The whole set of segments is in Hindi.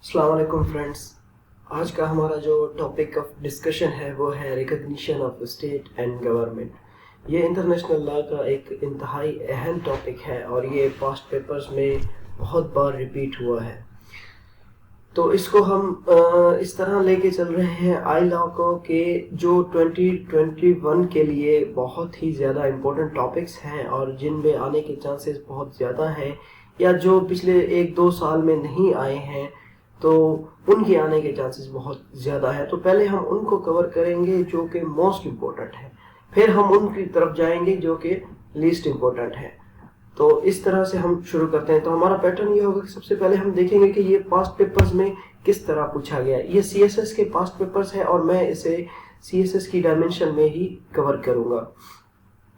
अस्सलाम वालेकुम फ्रेंड्स। आज का हमारा जो टॉपिक ऑफ डिस्कशन है वो है recognition of state and government. ये इंटरनेशनल लॉ का एक इंतहाई अहम टॉपिक है और ये पास्ट पेपर्स में बहुत बार रिपीट हुआ है। तो इसको हम इस तरह लेके चल रहे हैं आई लॉ को कि जो 2021 के लिए बहुत ही ज़्यादा इम्पोर्टेंट टॉपिक्स हैं और जिनमें आने के चांसेस बहुत ज़्यादा हैं या जो पिछले 1-2 साल में नहीं आए हैं तो उनके आने के चांसेस बहुत ज़्यादा है। तो पहले हम उनको कवर करेंगे जो कि मोस्ट इम्पोर्टेंट है, फिर हम उनकी तरफ जाएंगे जो कि लीस्ट इम्पोर्टेंट है। तो इस तरह से हम शुरू करते हैं। तो हमारा पैटर्न ये होगा कि सबसे पहले हम देखेंगे कि ये पास्ट पेपर्स में किस तरह पूछा गया है। ये CSS के पास्ट पेपर्स है और मैं इसे CSS की डायमेंशन में ही कवर करूँगा।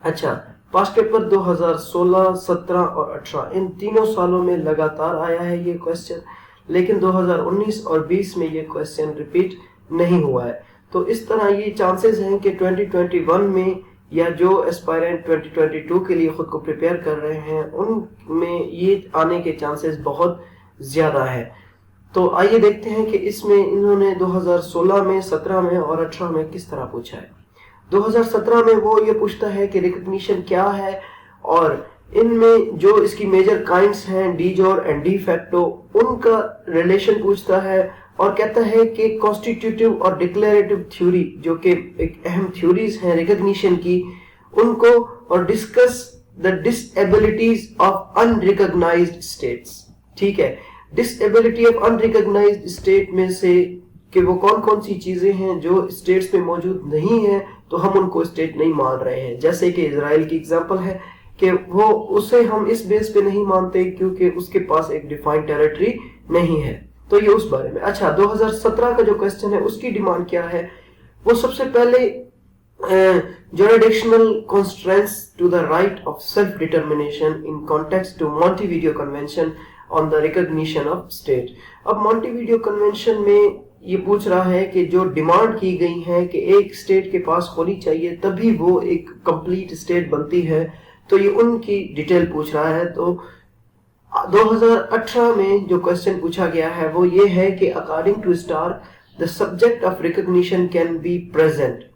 अच्छा, पास्ट पेपर 2016, 17 और 18 इन तीनों सालों में लगातार आया है ये क्वेश्चन, लेकिन 2019 और 20 में ये क्वेश्चन रिपीट नहीं हुआ है। तो इस तरह ये चांसेस हैं कि 2021 में या जो एस्पायरेंट 2022 के लिए खुद को प्रिपेयर कर रहे हैं उनमें ये आने के चांसेस बहुत ज़्यादा है। तो आइए देखते हैं कि इसमें इन्होंने 2016 में, 17 में और 18 में किस तरह पूछा है। 2017 में वो ये पूछता है कि रिकग्निशन क्या है और इनमें जो इसकी मेजर काइंड्स हैं डी जोर एंड डी फैक्टो, उनका रिलेशन पूछता है और कहता है कि कॉन्स्टिट्यूटिव और डिक्लेरेटिव थ्योरी जो कि एक अहम थ्योरीज हैं रिकग्निशन की, उनको और discuss the disabilities of unrecognised states. ठीक है, डिसेबिलिटी ऑफ अनरिकॉग्नाइज्ड स्टेट में से कि वो कौन कौन सी चीजें हैं जो स्टेट्स में मौजूद नहीं है तो हम उनको स्टेट नहीं मान रहे हैं। जैसे कि इजराइल की एग्जांपल है कि वो उसे हम इस बेस पे नहीं मानते क्योंकि उसके पास एक डिफाइंड टेरिटरी नहीं है। तो ये उस बारे में। अच्छा, 2017 का जो क्वेश्चन है उसकी डिमांड क्या है। वो सबसे पहले jurisdictional constraints to the right of self-determination in context to Montevideo Convention on the recognition of state। अब Montevideo Convention में ये पूछ रहा है कि जो डिमांड की गई है कि एक स्टेट के पास होनी चाहिए तभी वो एक कंप्लीट स्टेट बनती है, तो ये उनकी डिटेल पूछ रहा है। तो 2018 में जो क्वेश्चन पूछा गया है वो ये है कि according to star the subject of recognition can be present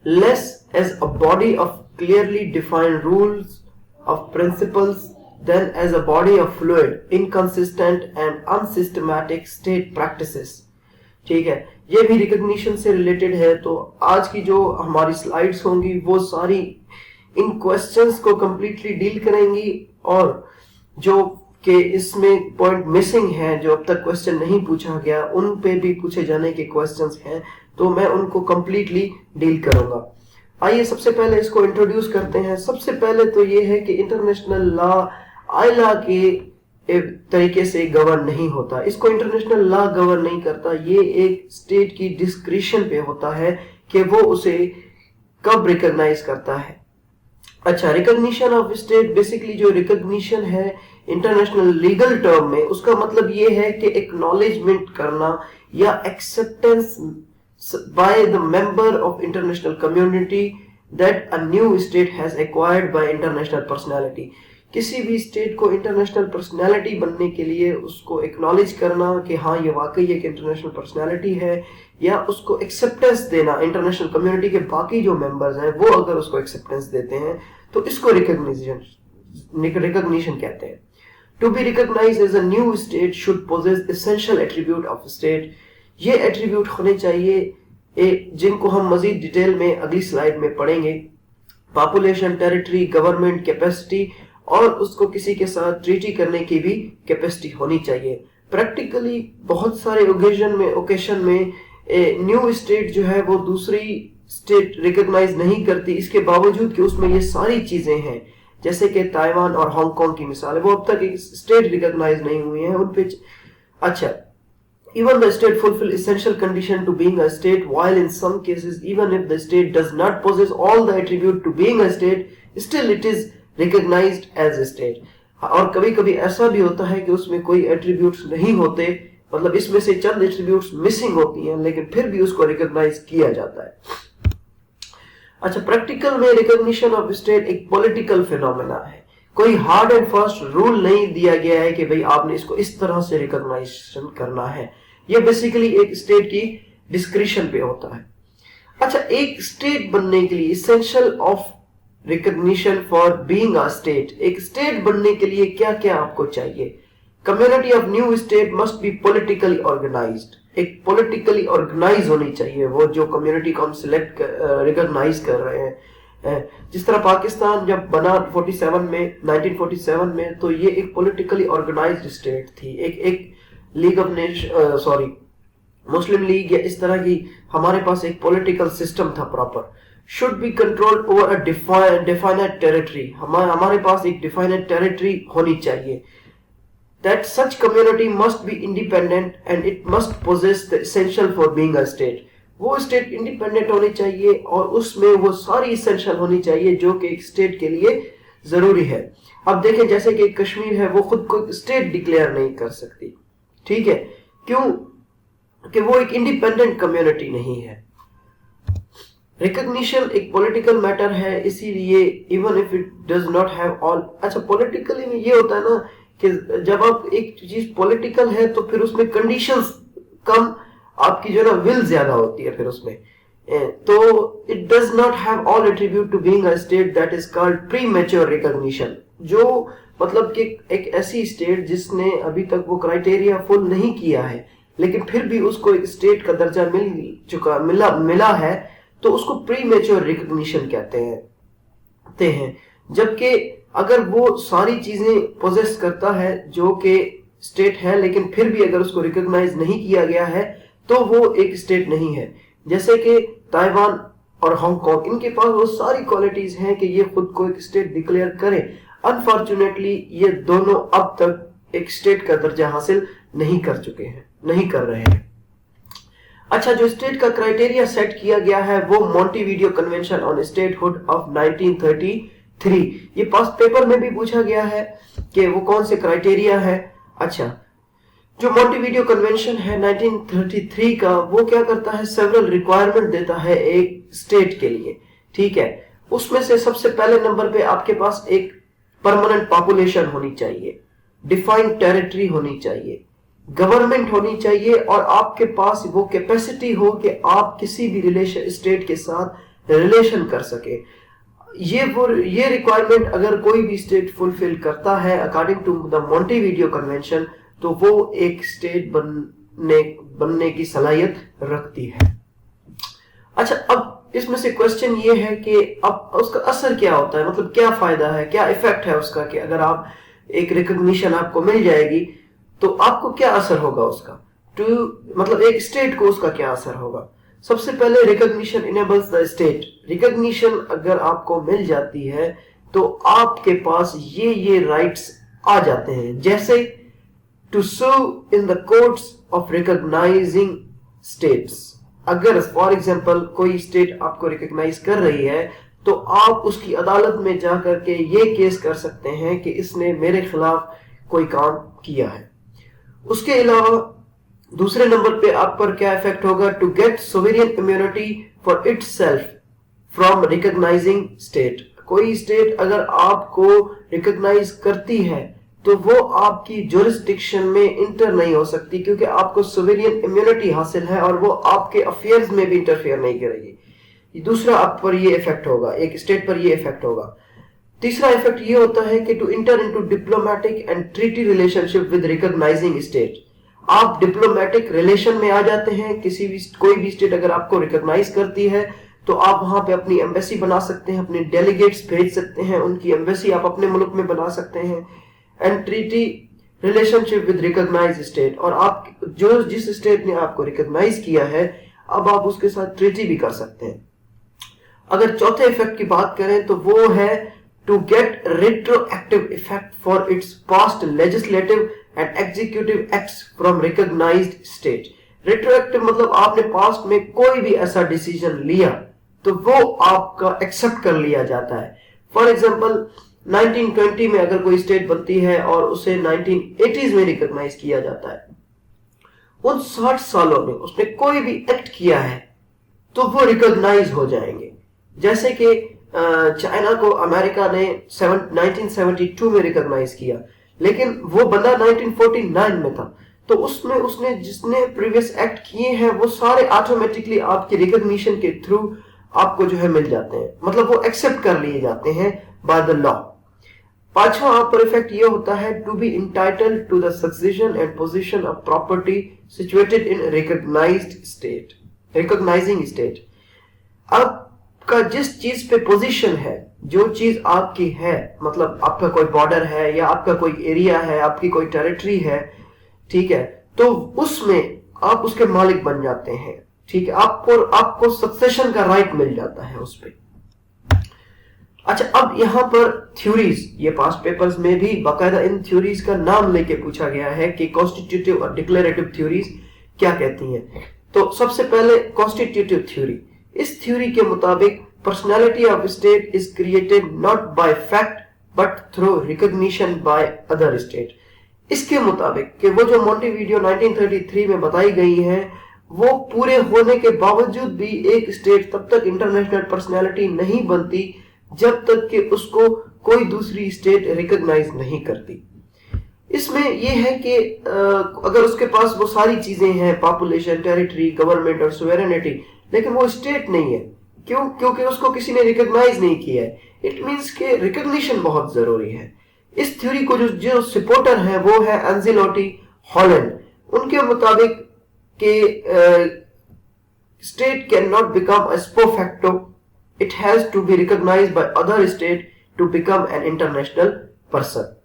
less as a body of clearly defined rules of principles than as a body of fluid, inconsistent and unsystematic state practices। ठीक है, ये भी रिकॉग्निशन से रिलेटेड है। तो आज की जो हमारी स्लाइड्स होंगी वो सारी इन क्वेश्चंस को कंप्लीटली डील करेंगी और जो कि इसमें पॉइंट मिसिंग है, जो अब तक क्वेश्चन नहीं पूछा गया, उन पे भी पूछे जाने के क्वेश्चंस हैं, तो मैं उनको कंप्लीटली डील करूंगा। आइए सबसे पहले इसको इंट्रोड्यूस करते हैं। सबसे पहले तो ये है कि इंटरनेशनल लॉ आई लॉ के एक तरीके से गवर्न नहीं होता। इसको इंटरनेशनल लॉ गवर्न नहीं करता। ये एक स्टेट की डिस्क्रिशन पे होता है कि वो उसे कब रिकॉग्नाइज करता है। अच्छा, रिकॉग्निशन ऑफ स्टेट, बेसिकली जो रिकॉग्निशन है इंटरनेशनल लीगल टर्म में, उसका मतलब ये है कि एक्नॉलेजमेंट करना या acceptance by the member of international community that a new state has acquired by international personality। किसी भी स्टेट को इंटरनेशनल पर्सनैलिटी बनने के लिए उसको एक्नॉलेज करना कि हाँ ये वाकई एक इंटरनेशनल पर्सनैलिटी है, या उसको एक्सेप्टेंस देना। इंटरनेशनल कम्युनिटी के बाकी जो मेंबर्स हैं वो अगर उसको एक्सेप्टेंस देते हैं तो इसको रिकॉग्निशन कहते हैं। To be recognised as a new state should possess essential attribute of state. ये एट्रीब्यूट होने चाहिए जिनको हम मजीद डिटेल में अगली स्लाइड में पढ़ेंगे। पॉपुलेशन, टेरिटरी, गवर्नमेंट कैपेसिटी और उसको किसी के साथ ट्रीटी करने की भी कैपेसिटी होनी चाहिए। प्रैक्टिकली बहुत सारे ओकेशन में न्यू स्टेट जो है वो दूसरी स्टेट रिकॉग्नाइज नहीं करती, इसके बावजूद कि उसमें ये सारी चीजें हैं। जैसे कि ताइवान और हांगकांग की मिसाल है, वो अब तक एक स्टेट रिकॉग्नाइज नहीं हुई है उन पे। अच्छा, even the state fulfill essential condition to being a state, while in some cases even if the state does not possess all the attribute to being a state, still it is recognized as a state। और कभी कभी ऐसा भी होता है कि उसमें कोई एट्रीब्यूट्स नहीं होते, मतलब इसमें से चंद एट्रीब्यूट्स मिसिंग होती हैं, लेकिन फिर भी उसको रिकॉग्नाइज किया जाता है। अच्छा, प्रैक्टिकल में रिकॉग्निशन ऑफ स्टेट एक पॉलिटिकल फिनोमेना है। कोई हार्ड एंड फास्ट रूल नहीं दिया गया है कि भाई आपने इसको इस तरह से रिकॉग्नाइजेशन करना है। ये बेसिकली एक स्टेट की डिस्क्रिशन पे होता है। अच्छा, एक स्टेट बनने के लिए essential of recognition for being a state, एक स्टेट बनने के लिए क्या क्या आपको चाहिए? Community of new state must be politically organised, एक पॉलिटिकली ऑर्गेनाइज होनी चाहिए वो जो कम्युनिटी को हम सिलेक्ट रिकॉग्नाइज कर रहे हैं। जिस तरह पाकिस्तान जब बना 1947 में, तो ये एक पॉलिटिकली ऑर्गेनाइज्ड स्टेट थी, एक league of nation, sorry Muslim league या इस तरह की हमारे पास एक पॉलिटिकल सिस्टम था proper. Should be controlled over a defined territory, हमारे पास एक डिफाइनेड टेरिटरी होनी चाहिए। That such community must be independent and it must possess the essential for being a state. वो स्टेट इंडिपेंडेंट होनी चाहिए और उसमें वो सारी इसेंशियल होनी चाहिए जो कि एक स्टेट के लिए जरूरी है। अब देखें, जैसे कि कश्मीर है, वो खुद को स्टेट डिक्लेयर नहीं कर सकती, ठीक है, क्यों? कि वो एक इंडिपेंडेंट कम्युनिटी नहीं है। रिकॉग्निशन एक पॉलिटिकल मैटर है, इसीलिए even if it does not have all, अच्छा पॉलिटिकली में ये होता है ना कि जब आप एक चीज पॉलिटिकल है तो फिर उसमें कंडीशंस कम, आपकी जो ना विल ज्यादा होती है फिर उसमें, तो it does not have all attribute to being a state that is called premature recognition, जो मतलब कि एक ऐसी स्टेट जिसने अभी तक वो क्राइटेरिया फुल नहीं किया है लेकिन फिर भी उसको एक स्टेट का दर्जा मिला है, तो उसको प्रीमैच्योर रिकॉग्निशन कहते हैं। जबकि अगर वो सारी चीजें पोजेस करता है जो कि स्टेट है लेकिन फिर भी अगर उसको रिकॉग्नाइज नहीं किया गया है तो वो एक स्टेट नहीं है। जैसे कि ताइवान और हांगकांग, इनके पास वो सारी क्वालिटीज हैं कि ये खुद को एक स्टेट डिक्लेयर करें। अनफॉर्चुनेटली ये दोनों अब तक एक स्टेट का दर्जा हासिल नहीं कर रहे हैं। अच्छा, जो स्टेट का क्राइटेरिया सेट किया गया है वो मॉन्टेविडियो कन्वेंशन ऑन स्टेटहुड ऑफ 1933, ये पास्ट पेपर में भी पूछा गया है कि वो कौन से क्राइटेरिया है। अच्छा, जो मॉन्टेविडियो कन्वेंशन है 1933 का, वो क्या करता है, सेवरल रिक्वायरमेंट देता है एक स्टेट के लिए, ठीक है। उसमें से सबसे पहले नंबर पे आपके पास एक परमानेंट पॉपुलेशन होनी चाहिए, डिफाइंड टेरिटरी होनी चाहिए, गवर्नमेंट होनी चाहिए और आपके पास वो कैपेसिटी हो कि आप किसी भी स्टेट के साथ रिलेशन कर सके। ये रिक्वायरमेंट अगर कोई भी स्टेट फुलफिल करता है अकॉर्डिंग टू द मॉन्टेविडियो कन्वेंशन, तो वो एक स्टेट बनने की सलाहियत रखती है। अच्छा, अब इसमें से क्वेश्चन ये है कि अब उसका असर क्या होता है, मतलब क्या फायदा है, क्या इफेक्ट है उसका, कि अगर आप एक रिकॉग्निशन आपको मिल जाएगी तो आपको क्या असर होगा उसका, मतलब एक स्टेट को उसका क्या असर होगा। सबसे पहले recognition enables the state, recognition अगर आपको मिल जाती है तो आपके पास ये राइट्स आ जाते हैं, जैसे to sue in the courts of recognising states. अगर फॉर एग्जांपल कोई स्टेट आपको रिकॉग्नाइज कर रही है तो आप उसकी अदालत में जाकर के ये केस कर सकते हैं कि इसने मेरे खिलाफ कोई काम किया है। उसके अलावा दूसरे नंबर पे आप पर क्या इफेक्ट होगा, to get sovereign immunity for itself from recognising state. कोई स्टेट अगर आपको रिकॉग्नाइज करती है तो वो आपकी जुरिस्डिक्शन में इंटर नहीं हो सकती, क्योंकि आपको सोवेरियन इम्यूनिटी हासिल है और वो आपके अफेयर्स में भी इंटरफेयर नहीं करेगी। दूसरा आप पर ये इफेक्ट होगा, एक स्टेट पर ये इफेक्ट होगा। तीसरा इफेक्ट ये होता है कि to enter into diplomatic and treaty relationship with recognising state. आप डिप्लोमेटिक रिलेशन में आ जाते हैं, कोई भी स्टेट अगर आपको रिकॉग्नाइज करती है तो आप वहां पे अपनी एम्बेसी बना सकते हैं, अपने डेलीगेट्स भेज सकते हैं, उनकी एम्बेसी आप अपने मुल्क में बना सकते हैं। And treaty relationship with recognise state, और आप जिस स्टेट ने आपको रिकॉग्नाइज किया है अब आप उसके साथ ट्रीटी भी कर सकते हैं। अगर चौथे इफेक्ट की बात करें तो वो है to get retroactive effect for its past legislative and executive acts from recognized state। retroactive मतलब आपने पास्ट में कोई भी ऐसा डिसीजन लिया तो वो आपका एक्सेप्ट कर लिया जाता है। फॉर एग्जांपल 1920 में अगर कोई स्टेट बनती है और उसे 1980s में रिकॉग्नाइज किया जाता है, उन 60 सालों में उसने कोई भी एक्ट किया है तो वो रिकॉग्नाइज हो जाएंगे। जैसे कि चाइना को अमेरिका ने 1972 में रिकॉग्नाइज किया, लेकिन वो बंदा 1949 में था। तो उसमें उसने जिसने प्रीवियस एक्ट किए हैं वो सारे ऑटोमेटिकली आपके रिकॉग्निशन के थ्रू आपको जो है मिल जाते हैं, मतलब वो एक्सेप्ट कर लिए जाते हैं बाय द लॉ। पांचवा आप पर इफेक्ट ये होता है to be entitled to the succession and position of property situated in recognising state. आपका जिस चीज पे पोजीशन है, जो चीज आपकी है, मतलब आपका कोई बॉर्डर है या आपका कोई एरिया है, आपकी कोई टेरिटरी है, ठीक है, तो उसमें आप उसके मालिक बन जाते हैं। ठीक है, आपको सक्सेशन का राइट मिल जाता है उस पे। अच्छा, अब यहां पर थ्योरीज, ये पास्ट पेपर्स में भी बाकायदा इन थ्योरीज का नाम लेके पूछा गया है कि कॉन्स्टिट्यूटिव और डिक्लेरेटिव थ्योरीज क्या कहती हैं। तो सबसे पहले कॉन्स्टिट्यूटिव थ्योरी। इस थ्योरी के मुताबिक personality of state is created not bye fact but through recognition bye other state. इसके मुताबिक कि वो जो मॉन्टेविडियो 1933 में बताई गई है, वो पूरे होने के बावजूद भी एक स्टेट तब तक इंटरनेशनल पर्सनालिटी नहीं बनती जब तक कि उसको कोई दूसरी स्टेट रिकॉग्नाइज नहीं करती। इसमें यह है कि अगर उसके पास वो सारी चीजें हैं, पॉपुलेशन, टेरिटरी, गवर्नमेंट और सुवेरेनिटी, लेकिन वो स्टेट नहीं है, क्यों? क्योंकि उसको किसी ने रिकॉग्नाइज नहीं किया है। इट मींस के रिकॉग्निशन बहुत जरूरी है। इस थ्योरी को जो सपोर्टर है वो है एंजेलोटी, हॉलैंड। उनके मुताबिक कि state can not become a स्पो facto, it has to be recognized by other state to become an international person.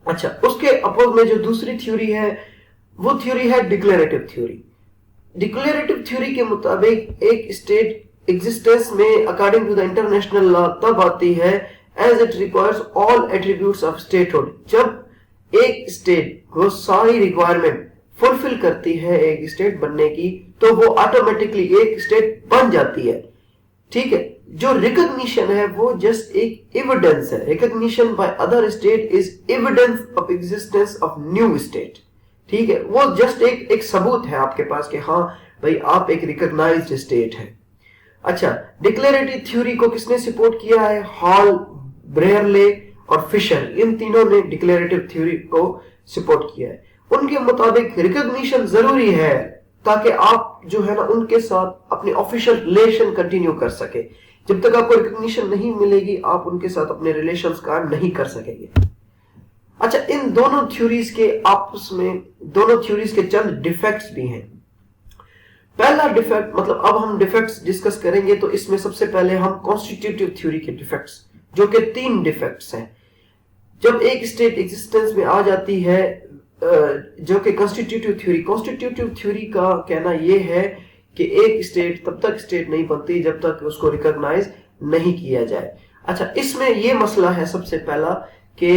अच्छा, उसके अपोज में जो दूसरी थ्योरी है वो थ्योरी है डिक्लेरेटिव थ्योरी। डिक्लेरेटिव थ्योरी के मुताबिक एक स्टेट एग्जिस्टेंस में according to the international law तब आती है as it requires all attributes of statehood. जब एक स्टेट वो सारी रिक्वायरमेंट फुलफिल करती है एक स्टेट बनने की, तो वो ऑटोमेटिकली एक स्टेट बन जाती है। ठीक है, जो रिकॉग्निशन है वो जस्ट एक एविडेंस है। Recognition bye other state is evidence of existence of new state. ठीक है, वो जस्ट एक सबूत है आपके पास कि हाँ भाई आप एक रिकॉग्नाइज्ड स्टेट है। अच्छा, डिक्लेरेटिव थ्योरी को किसने सपोर्ट किया है? हॉल, ब्रेयरले और फिशर, इन तीनों ने डिक्लेरेटिव थ्योरी को सपोर्ट किया है। उनके मुताबिक रिकॉग्निशन जरूरी है ताकि आप जो है ना उनके साथ अपने ऑफिशियल रिलेशन कंटिन्यू कर सके। जब तक आपको रिकॉग्निशन नहीं मिलेगी आप उनके साथ अपने रिलेशंस कायम नहीं कर सकेंगे। अच्छा, इन दोनों थ्योरीज के आपस में दोनों थ्योरीज के चंद डिफेक्ट्स भी हैं। पहला डिफेक्ट, मतलब अब हम डिफेक्ट्स डिस्कस करेंगे, तो इसमें सबसे पहले हम कॉन्स्टिट्यूटिव थ्योरी के डिफेक्ट्स, जो कि 3 डिफेक्ट्स हैं। जब एक स्टेट एग्जिस्टेंस में आ जाती है, जो कि कॉन्स्टिट्यूटिव थ्योरी का कहना यह है कि एक स्टेट तब तक स्टेट नहीं बनती जब तक उसको रिकॉग्नाइज नहीं किया जाए। अच्छा, इसमें यह मसला है सबसे पहला कि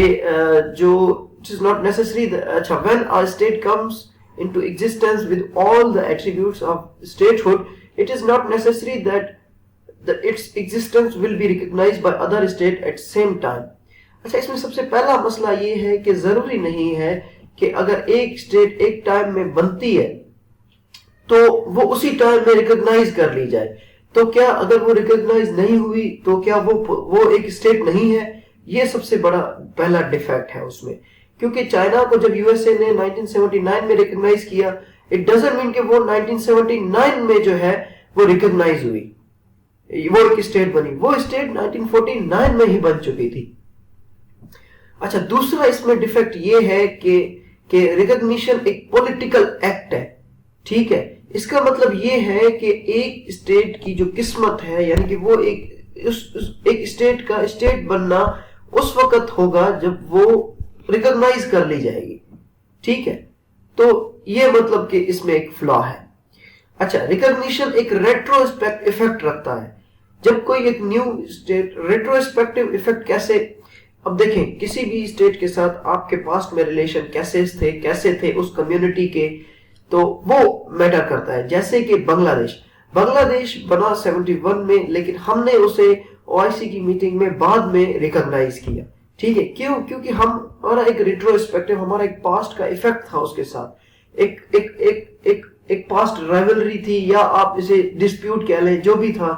जो इट इज नॉट नेसेसरी, अच्छा, when a state comes into existence with all the attributes of statehood, it is not necessary that its existence will be recognized by other state at same time. अच्छा, इसमें सबसे पहला मसला ये है कि जरूरी नहीं है कि अगर एक स्टेट एक टाइम में बनती है तो वो उसी टाइम में रिकॉग्नाइज कर ली जाए। तो क्या अगर वो रिकॉग्नाइज नहीं हुई तो क्या वो एक स्टेट नहीं है? ये सबसे बड़ा पहला डिफेक्ट है उसमें। क्योंकि चाइना को जब यूएसए ने 1979 में रिकॉग्नाइज किया, इट डजंट मीन कि वो 1979 में जो है वो रिकॉग्नाइज हुई, वो एक स्टेट बनी। वो स्टेट 1949 में ही बन चुकी थी। अच्छा, दूसरा इसमें डिफेक्ट ये है कि रिकॉग्निशन एक पॉलिटिकल एक्ट है। ठीक है, इसका मतलब ये है कि एक स्टेट की जो किस्मत है, यानी कि वो एक स्टेट का स्टेट बनना उस वक्त होगा जब वो रिकॉग्नाइज कर ली जाएगी। ठीक है, तो ये मतलब कि इसमें एक फ्लॉ है। अच्छा, रिकॉग्निशन एक रेट्रोस्पेक्ट इफेक्ट रखता है। जब कोई एक न्यू स्टेट, रेट्रोस्पेक्टिव इफेक्ट कैसे? अब देखें, किसी भी स्टेट के साथ आपके पास्ट में रिलेशन कैसे थे उस कम्युनिटी के, तो वो मैटर करता है। जैसे कि बांग्लादेश बना 71 में, लेकिन हमने उसे ओआईसी की मीटिंग में बाद में रिकॉग्नाइज किया। ठीक है, क्यों? क्योंकि हमारा एक रिट्रोस्पेक्टिव, हमारा एक पास्ट का इफेक्ट था उसके साथ, एक पास्ट राइवलरी थी, या आप इसे डिस्प्यूट कह लें, जो भी था,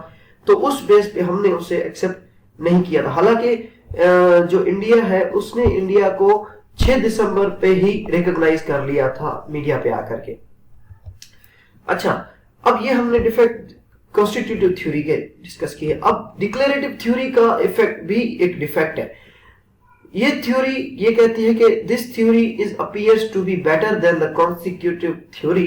तो उस बेस पे हमने उसे एक्सेप्ट नहीं किया था। हालांकि जो इंडिया है उसने इंडिया को 6 दिसंबर पे ही रिकॉग्नाइज कर लिया था मीडिया पे आकर के। अच्छा, अब ये हमने डिफेक्ट कॉन्स्टिट्यूटिव थ्योरी के डिस्कस किए। अब डिक्लेरेटिव थ्योरी का इफेक्ट भी एक डिफेक्ट है। ये थ्योरी ये कहती है कि this theory is appears to be better than the constitutive theory,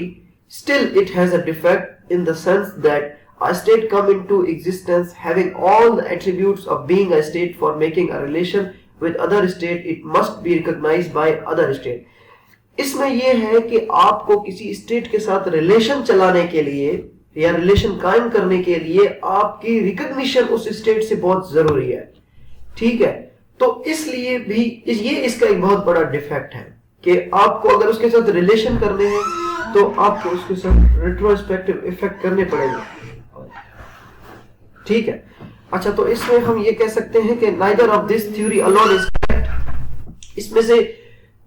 still it has a defect in the sense that a state come into existence having all the attributes of being a state. For making a relation with other state, it must be recognized by other state. इसमें यह है कि आपको किसी स्टेट के साथ रिलेशन चलाने के लिए या रिलेशन कायम करने के लिए आपकी रिकॉग्निशन उस स्टेट से बहुत जरूरी है। ठीक है, तो इसलिए भी ये इसका एक बहुत बड़ा डिफेक्ट है कि आपको अगर उसके साथ रिलेशन करने हैं तो आपको उसके साथ रेट्रोस्पेक्टिव इफेक्ट करने पड़ेंगे। ठीक है, अच्छा, तो इसमें हम ये कह सकते हैं कि neither of this theory alone is correct. इसमें से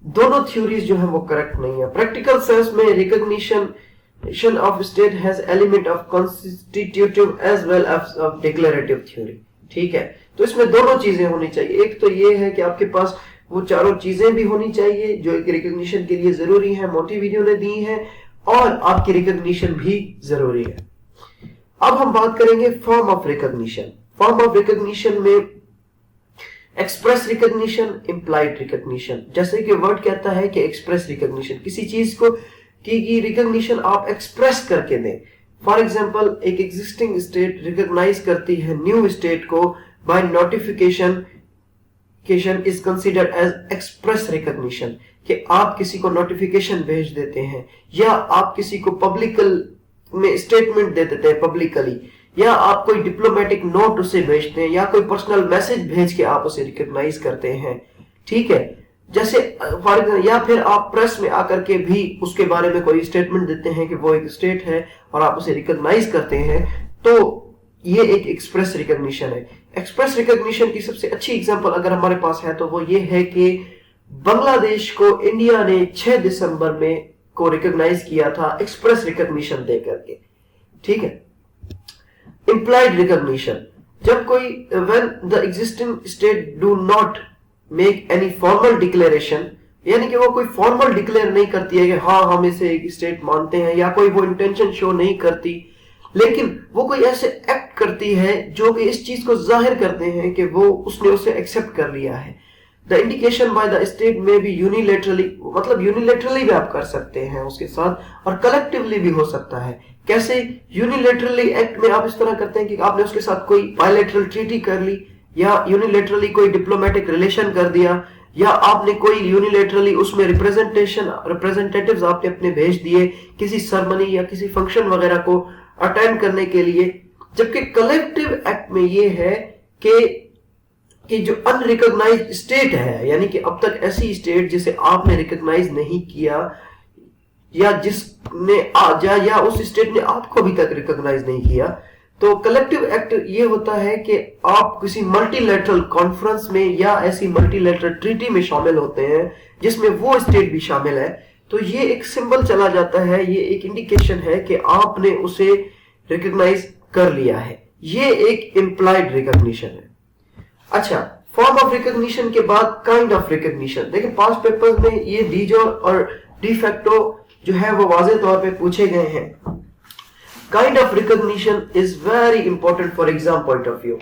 दोनों थ्योरीज जो है वो करेक्ट नहीं है। प्रैक्टिकल सेंस में recognition of state has element of constitutive as well as of declarative theory. ठीक है, तो इसमें दोनों चीजें होनी चाहिए। एक तो ये है कि आपके पास वो चारों चीजें भी होनी चाहिए जो एक रिकॉग्निशन के लिए जरूरी है, मोटी वीडियो ने दी है, और आपकी रिकॉग्निशन भी जरूरी है। अब हम बात करेंगे form of recognition. Form of recognition में एक्सप्रेस रिकॉग्निशन, इम्प्लाइड रिकॉग्निशन। जैसे कि वर्ड कहता है कि एक्सप्रेस रिकॉग्निशन, किसी चीज को की रिकॉग्निशन आप एक्सप्रेस करके दें। फॉर एग्जांपल, एक एग्जिस्टिंग स्टेट रिकॉग्नाइज करती है न्यू स्टेट को by notification is considered as express recognition, कि आप किसी को नोटिफिकेशन भेज देते हैं या आप किसी को पब्लिकल में स्टेटमेंट दे देते हैं पब्लिकली, या आप कोई डिप्लोमेटिक नोट उसे भेजते हैं या कोई पर्सनल मैसेज भेज के आप उसे रिकॉग्नाइज करते हैं। ठीक है, जैसे या फिर आप प्रेस में आकर के भी उसके बारे में कोई स्टेटमेंट देते हैं कि वो एक स्टेट है और आप उसे रिकॉग्नाइज करते हैं, तो ये एक एक्सप्रेस रिकॉग्निशन है। एक्सप्रेस रिकॉग्निशन की सबसे अच्छी एग्जांपल अगर हमारे पास है तो वो ये है कि बांग्लादेश को इंडिया ने 6 दिसंबर में को रिकॉग्नाइज किया था एक्सप्रेस रिकॉग्निशन दे करके। ठीक है, इम्प्लाइड रिकॉग्निशन, जब कोई when the existing state do not make any formal declaration, यानी कि वो कोई फॉर्मल डिक्लेयर नहीं करती है कि हाँ हम इसे एक स्टेट मानते हैं, या कोई वो इंटेंशन शो नहीं करती, लेकिन वो कोई ऐसे एक्ट करती है जो कि इस चीज को जाहिर करते हैं कि वो उसने उसे एक्सेप्ट कर लिया है। The indication by the state में भी यूनिलेटरली, मतलब यूनिलेटरली भी आप कर सकते हैं उसके साथ, और कलेक्टिवली भी हो सकता है। कैसे? यूनिलेटरली एक्ट में आप इस तरह करते हैं कि आपने उसके साथ कोई बायलैटरल ट्रीटी कर ली, या यूनिलेटरली कोई डिप्लोमेटिक रिलेशन कर दिया, या आपने कोई यूनिलेटरली उसमें रिप्रेजेंटेटिव्स आपने अपने भेज दिए किसी सेरेमनी या किसी फंक्शन वगैरह को अटेंड करने के लिए। जबकि कलेक्टिव एक्ट में ये है कि जो अनरिकॉग्नाइज्ड स्टेट है, यानी कि अब तक ऐसी स्टेट जिसे आपने रिकॉग्नाइज नहीं किया, या जिसने या उस स्टेट ने आपको अभी तक रिकॉग्नाइज नहीं किया, तो कलेक्टिव एक्ट ये होता है कि आप किसी मल्टीलैटरल कॉन्फ्रेंस में या ऐसी मल्टीलैटरल ट्रीटी में शामिल होते हैं जिसमें वो स्टेट भी शामिल है, तो ये एक सिंबल चला जाता है, ये एक इंडिकेशन है कि आपने उसे रिकॉग्नाइज कर लिया है। ये एक इम्प्लाइड रिकॉग्निशन है। अच्छा, फॉर्म ऑफ रिकॉग्निशन के बाद काइंड ऑफ रिकॉग्निशन। देखिए पास्ट पेपर्स में ये डी जोर और डी फैक्टो जो है वो वाज़ेह तौर पे पूछे गए हैं। Kind of recognition is very important for exam point of view.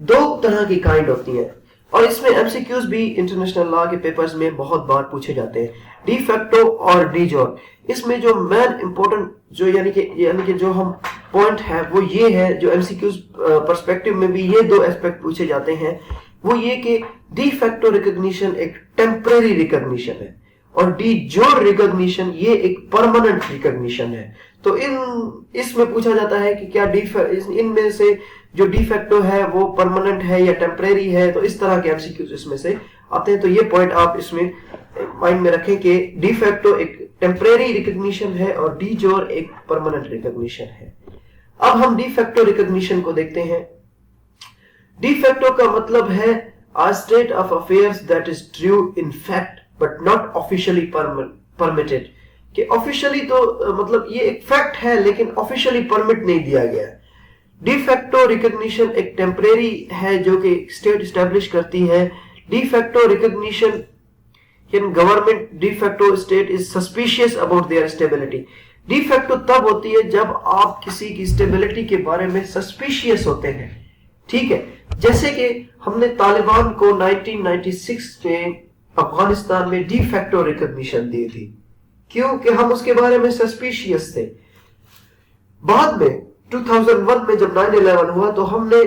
दो तरह की काइंड होती है और इसमें एमसीक्यूज भी इंटरनेशनल लॉ के पेपर्स में बहुत बार पूछे जाते हैं, डी फैक्टो और डी जोर। इसमें जो मेन इंपॉर्टेंट जो यानी कि जो हम पॉइंट है वो ये है, जो एमसीक्यूज पर्सपेक्टिव में भी ये दो एस्पेक्ट पूछे जाते हैं, वो ये कि डी फैक्टो रिकॉग्निशन एक टेम्परेरी रिकॉग्निशन है और डी जोर रिकॉग्निशन ये एक परमानेंट रिकॉग्निशन है। तो इसमें पूछा जाता है कि क्या इनमें से जो डी फैक्टो है वो परमानेंट है या टेम्परेरी है, तो इस तरह के एमसीक्यूज इसमें से आते हैं। तो ये पॉइंट आप इसमें माइंड में रखें कि डी फैक्टो एक टेम्परेरी रिकॉग्निशन है और डी जोर एक परमानेंट रिकॉग्निशन है। अब हम डी फैक्टो रिकॉग्निशन को देखते हैं। डी फैक्टो का मतलब है a state of affairs that is true in fact but not officially permitted, कि ऑफिशियली तो मतलब ये एक फैक्ट है लेकिन ऑफिशियली परमिट नहीं दिया गया। डी फैक्टो रिकॉग्निशन एक टेम्परेरी है जो कि स्टेट स्टैब्लिश करती है। D facto recognition in government de facto state is suspicious about their stability. De facto तब होती है जब आप किसी की स्टेबिलिटी के बारे में सस्पिशियस होते हैं, ठीक है। जैसे कि हमने तालिबान को 1996 में अफगानिस्तान में डी फैक्टो रिकॉग्निशन दी थी, क्योंकि हम उसके बारे में सस्पिशियस थे। बाद में 2001 में जब 9/11 हुआ तो हमने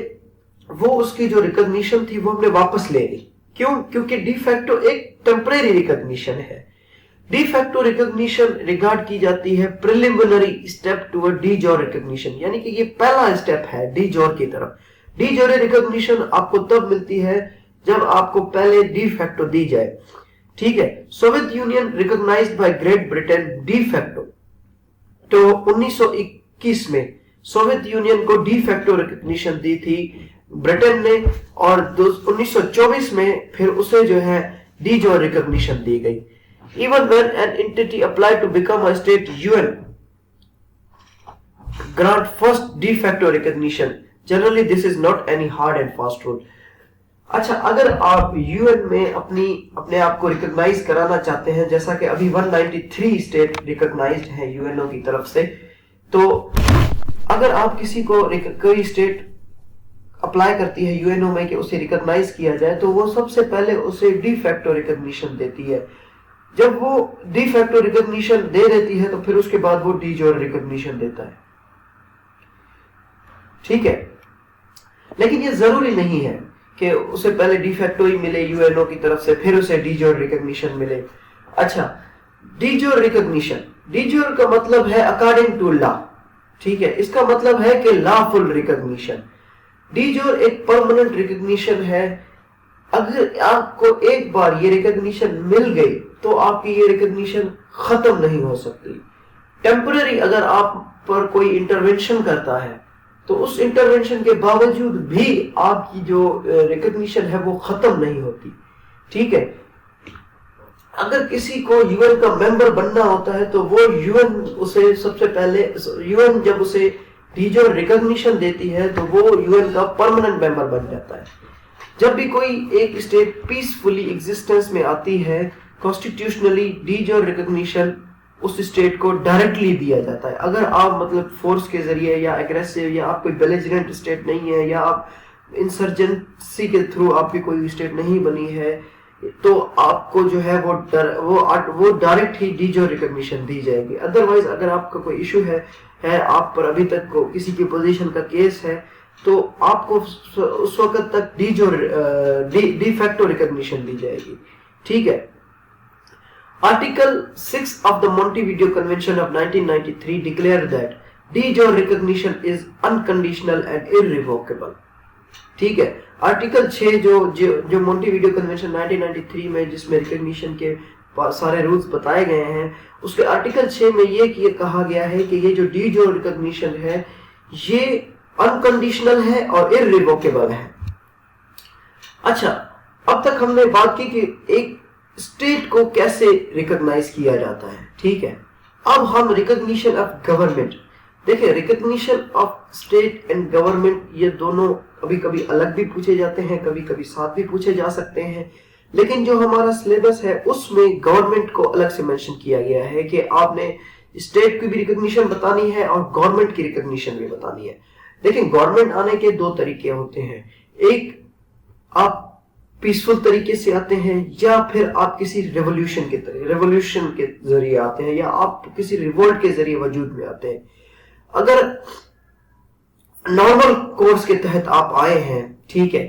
वो उसकी जो रिकॉग्निशन थी वो हमने वापस ले ली। क्यों? क्योंकि डी फैक्टो एक टेम्परेरी रिकॉग्निशन है। डी फैक्टो रिकॉग्निशन रिगार्ड की जाती है प्रिलिमिनरी स्टेप टुवर्ड डी जोर रिकॉग्निशन, यानी कि ये पहला स्टेप है डी जोर की तरफ। डी जोर रिकॉग्निशन आपको तब मिलती है जब आपको पहले डी फैक्टो दी जाए, ठीक है। Soviet Union recognised by Great Britain de facto, तो 1921 में सोवियत यूनियन को डी फैक्टो रिकॉग्निशन दी थी ब्रिटेन ने, और 1924 में फिर उसे जो है डी जोर रिकॉग्निशन दी गई। Even when an entity applied to become a state, UN grant first de facto recognition. Generally, this is not any hard and fast rule. अच्छा, अगर आप UN में अपने आप को रिकॉग्नाइज कराना चाहते हैं, जैसा कि अभी 193 स्टेट रिकॉग्नाइज्ड है UNO की तरफ से, तो अगर आप किसी को कोई स्टेट अप्लाई करती है UNO में कि उसे रिकॉग्नाइज किया जाए, तो वो सबसे पहले उसे डी फैक्टो रिकॉग्निशन देती है। जब वो डी फैक्टो रिकॉग्निशन दे देती है तो फिर उसके बाद वो डी जोर रिकॉग्निशन देता है, ठीक है। लेकिन ये जरूरी नहीं है कि उसे पहले डी फैक्टो ही मिले UNO की तरफ से, फिर उसे डी जोर रिकॉग्निशन मिले। अच्छा, डी जोर रिकॉग्निशन, डी जोर का मतलब है अकॉर्डिंग टू लॉ, ठीक है। इसका मतलब है कि लॉफुल रिकॉग्निशन। डी जोर एक परमानेंट रिकॉग्निशन है। अगर आपको एक बार ये रिकॉग्निशन मिल गई तो आपकी ये रिकॉग्निशन खत्म नहीं हो सकती। टेम्पररी अगर आप पर कोई इंटरवेंशन करता है तो उस इंटरवेंशन के बावजूद भी आपकी जो रिकॉग्निशन है वो खत्म नहीं होती, ठीक है। अगर किसी को यूएन का मेंबर बनना होता है तो वो यूएन उसे सबसे पहले, यूएन जब उसे डी जोर रिकॉग्निशन देती है तो वो यूएन का परमानेंट मेंबर बन जाता है। जब भी कोई एक स्टेट पीसफुली एग्जिस्टेंस में आती है, कॉन्स्टिट्यूशनली डी जोर रिकॉग्निशन उस स्टेट को डायरेक्टली दिया जाता है। अगर आप मतलब फोर्स के जरिए या एग्रेसिव, या आप कोई बेलिजरेंट स्टेट नहीं है, या आप इंसर्जेंसी के थ्रू आपकी कोई स्टेट नहीं बनी है, तो आपको जो है वो डायरेक्ट ही डी जोर रिकॉग्निशन दी जाएगी। अदरवाइज अगर आपका कोई इशू है आप पर अभी तक को किसी की पोजीशन का केस है, तो आपको उस वक्त तक डी फैक्टो रिकॉग्निशन दी जाएगी, ठीक है। Article 6 of the Montevideo Convention of 1993 declared that de jure recognition is unconditional and irrevocable, ठीक है। आर्टिकल 6 जो मोंटेविडियो कन्वेंशन 1993 में जिसमें रिकॉग्निशन के सारे रूल्स बताए गए हैं, उसके आर्टिकल 6 में ये कहा गया है कि ये जो डी जोर रिकॉग्निशन है ये अनकंडीशनल है और इररिवोकेबल है। अच्छा, अब तक हमने बात की कि एक स्टेट को कैसे रिकॉग्नाइज किया जाता है, ठीक है। अब हम रिकॉग्निशन ऑफ गवर्नमेंट देखिए। Recognition of state and government ये दोनों कभी कभी अलग भी पूछे जाते हैं, कभी कभी साथ भी पूछे जा सकते हैं, लेकिन जो हमारा सिलेबस है उसमें गवर्नमेंट को अलग से मेंशन किया गया है कि आपने स्टेट की भी रिकॉग्निशन बतानी है और गवर्नमेंट की रिकॉग्निशन भी बतानी है। लेकिन गवर्नमेंट आने के दो तरीके होते हैं, एक आप पीसफुल तरीके से आते हैं, या फिर आप किसी रेवोल्यूशन के जरिए आते हैं, या आप किसी रिवोल्ट के जरिए वजूद में आते हैं। अगर नॉर्मल कोर्स के तहत आप आए हैं, ठीक है,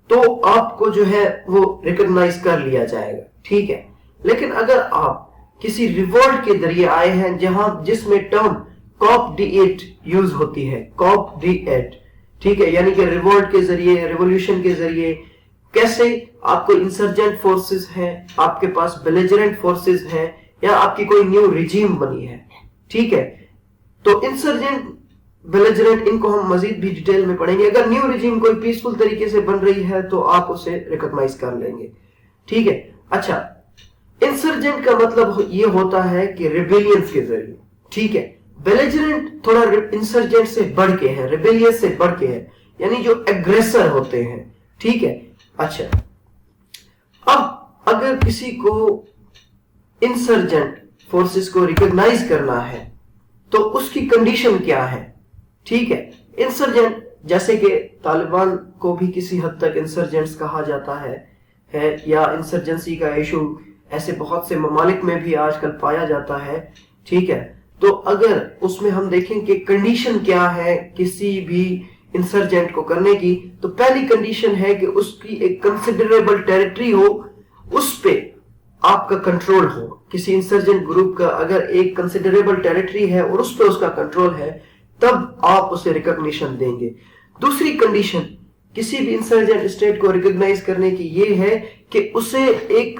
तो आपको जो है वो रिकॉग्नाइज कर लिया जाएगा, ठीक है। लेकिन अगर आप किसी रिवोल्ट के जरिए आए हैं जिसमें टर्म कॉप डी8 यूज होती है, कॉप डी8, ठीक है, यानी कि रिवोल्ट के जरिए, रेवोल्यूशन के जरिए, कैसे आपको इंसर्जेंट फोर्सेस हैं, आपके पास बेलिजरेंट फोर्सेस हैं, या आपकी कोई न्यू रिजीम बनी है, ठीक है। तो इंसर्जेंट, बेलिजरेंट, इनको हम मजीद भी डिटेल में पढ़ेंगे। अगर न्यू रिजीम कोई पीसफुल तरीके से बन रही है तो आप उसे रिकॉग्नाइज कर लेंगे, ठीक है। अच्छा, इंसर्जेंट का मतलब ये होता है कि रिबेलियंस के जरिए, ठीक है। बेलिजरेंट थोड़ा इंसर्जेंट से बढ़ के है, रिबेलियस से बढ़ के है, यानी जो एग्रेसर होते हैं। ठीक है। अच्छा, अब अगर किसी को इंसर्जेंट फोर्सेस को रिकॉग्नाइज करना है तो उसकी कंडीशन क्या है? ठीक है। इंसर्जेंट, जैसे कि तालिबान को भी किसी हद तक इंसर्जेंट्स कहा जाता है या इंसर्जेंसी का इशू ऐसे बहुत से ममालिक में भी आजकल पाया जाता है। ठीक है। तो अगर उसमें हम देखें कि कंडीशन क्या है किसी भी इंसर्जेंट को करने की, तो पहली कंडीशन है कि उसकी एक कंसिडरेबल टेरिटरी हो, उस पे आपका कंट्रोल हो। किसी इंसर्जेंट ग्रुप का अगर एक कंसिडरेबल टेरिटरी है और उस पे उसका कंट्रोल है, तब आप उसे रिकॉग्निशन देंगे। दूसरी कंडीशन किसी भी इंसर्जेंट स्टेट को रिकॉग्नाइज करने की ये है कि उसे एक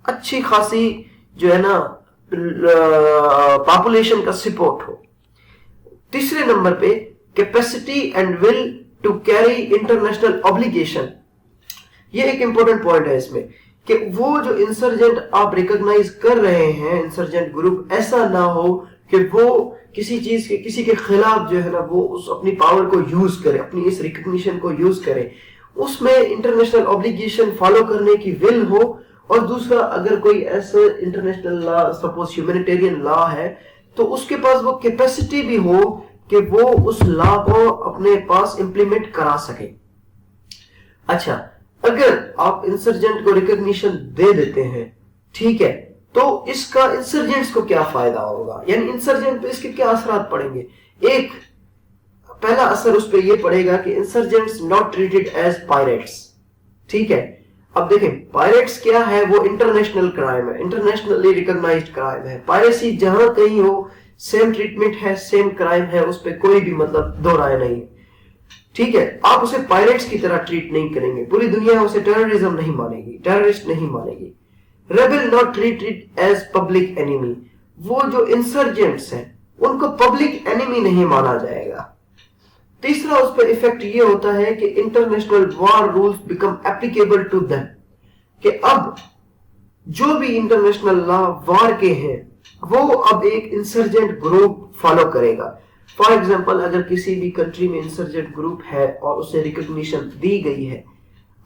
अच्छी खासी जो है ना पॉपुलेशन का सपोर्ट हो। तीसरे नंबर पे capacity and will to carry international obligation. ये एक इंपॉर्टेंट पॉइंट है इसमें कि वो जो इंसर्जेंट आप रिकॉग्नाइज कर रहे हैं, इंसर्जेंट ग्रुप, ऐसा ना हो कि वो किसी चीज के किसी के खिलाफ जो है ना वो उस अपनी पावर को यूज करे, अपनी इस रिकॉग्निशन को यूज करे, उसमें इंटरनेशनल ऑब्लिगेशन फॉलो करने की विल हो। और दूसरा, अगर कोई ऐसा international law, suppose humanitarian law है, तो उसके पास वो कैपेसिटी भी हो कि वो उस लॉ को अपने पास इंप्लीमेंट करा सके। अच्छा, अगर आप इंसर्जेंट को रिकॉग्निशन दे देते हैं, ठीक है, तो इसका इंसर्जेंट्स को क्या फायदा होगा, यानी इंसर्जेंट पे इसके क्या असरात पड़ेंगे? एक पहला असर उस पे ये पड़ेगा कि insurgents not treated as pirates. ठीक है। अब देखें, पायरेट्स क्या है? वो इंटरनेशनल क्राइम है, इंटरनेशनली रिकॉग्नाइज्ड क्राइम है। पायरेसी जहां कहीं हो, सेम ट्रीटमेंट है, सेम क्राइम है, उस पर कोई भी मतलब दो राय नहीं है। ठीक है। आप उसे पायरेट्स की तरह ट्रीट नहीं करेंगे, पूरी दुनिया उसे टेररिज्म नहीं मानेगी, टेररिस्ट नहीं मानेगी। Rebel not treated as public enemy. वो जो इंसर्जेंट्स हैं उनको पब्लिक एनिमी नहीं माना जाएगा। तीसरा उस पर इफेक्ट ये होता है कि international war rules become applicable to them, कि अब जो भी इंटरनेशनल लॉ वॉर के हैं वो अब एक इंसर्जेंट ग्रुप फॉलो करेगा। फॉर एग्जांपल, अगर किसी भी कंट्री में इंसर्जेंट ग्रुप है और उसे रिकॉग्निशन दी गई है,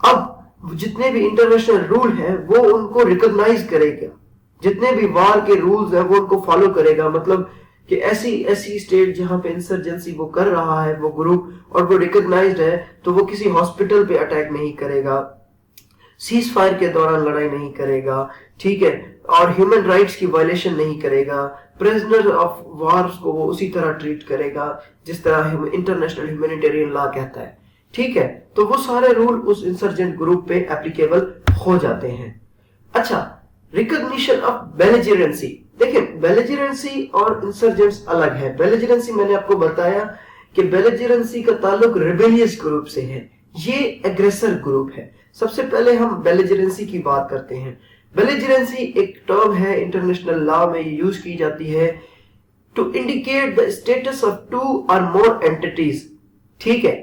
अब जितने भी इंटरनेशनल रूल है वो उनको रिकॉग्नाइज करेगा, जितने भी वॉर के रूल्स है वो उनको फॉलो करेगा। मतलब कि ऐसी स्टेट जहां पे इंसर्जेंसी वो कर रहा है वो ग्रुप, और वो रिकॉग्नाइज्ड है, तो वो किसी हॉस्पिटल पे अटैक नहीं करेगा, सीज फायर के दौरान लड़ाई नहीं करेगा। ठीक है। और ह्यूमन राइट्स की वायलेशन नहीं करेगा, प्रिजनर ऑफ वॉर्स को वो उसी तरह ट्रीट करेगा जिस तरह इंटरनेशनल ह्यूमैनिटेरियन लॉ कहता है। ठीक है। तो वो सारे रूल उस इंसर्जेंट ग्रुप पे एप्लीकेबल हो जाते हैं। अच्छा, रिकॉग्निशन ऑफ बेलिजरेंसी। देखिए, बेलिजरेंसी और इंसर्जेंट्स अलग है। बेलिजरेंसी मैंने आपको बताया कि बेलिजरेंसी का ताल्लुक रिबेलियस ग्रुप से है, ये एग्रेसर ग्रुप है। सबसे पहले हम बेलिजरेंसी की बात करते हैं। बेलिजरेंसी एक टर्म है, इंटरनेशनल लॉ में ये यूज की जाती है to indicate the status of two और मोर एंटिटीज। ठीक है,